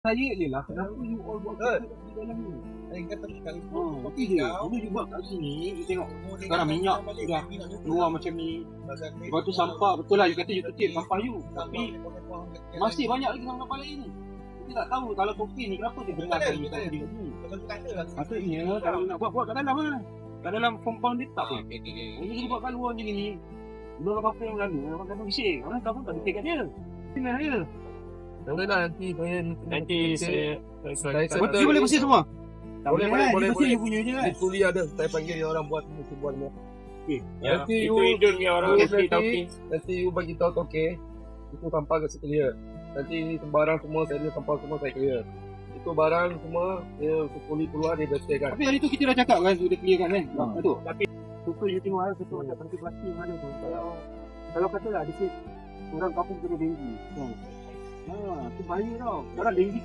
Saya je lah, kenapa you all buat di dalam ni? Saya kata sekali Okey je, dulu you buat kat sini, you tengok sekarang minyak sudah keluar macam ni. Lepas tu sampah, betul lah you kata you kecil sampah you. Tapi masih banyak lagi sampah lain ni. Kita tak tahu kalau kokain ni kenapa dia benarkan you tak sendiri ni. Maksudnya kalau nak buat kat dalam lah. Kat dalam compound dia tak lah. Ini dia buat kat luar macam ni. Dulu apa yang lalu, orang kata bising. Orang kata tak bising kat dia. Tinggal dia. Tak boleh lah nanti saya Dia boleh bersih semua? Tak Boleh, boleh, boleh, dia bersih boleh. you punya je kan? di kuliah ada. Saya panggil dia orang buat mesti buat ni. Ya, Nanti itu you- hidung ni orang mesti tahu. Nanti you bagi tahu toke. Itu sampah ke clear. Nanti barang semua saya ada sampah semua saya clear. Itu barang semua dia sekuli keluar dia bersihkan. Tapi hari tu kita dah cakap kan, sudah clear kan betul? Tapi betul you tengok ada satu macam penting plastik ada tu. Kalau katalah di sini orang kampung kena denggi. Tu bahaya tau. Sekarang denggi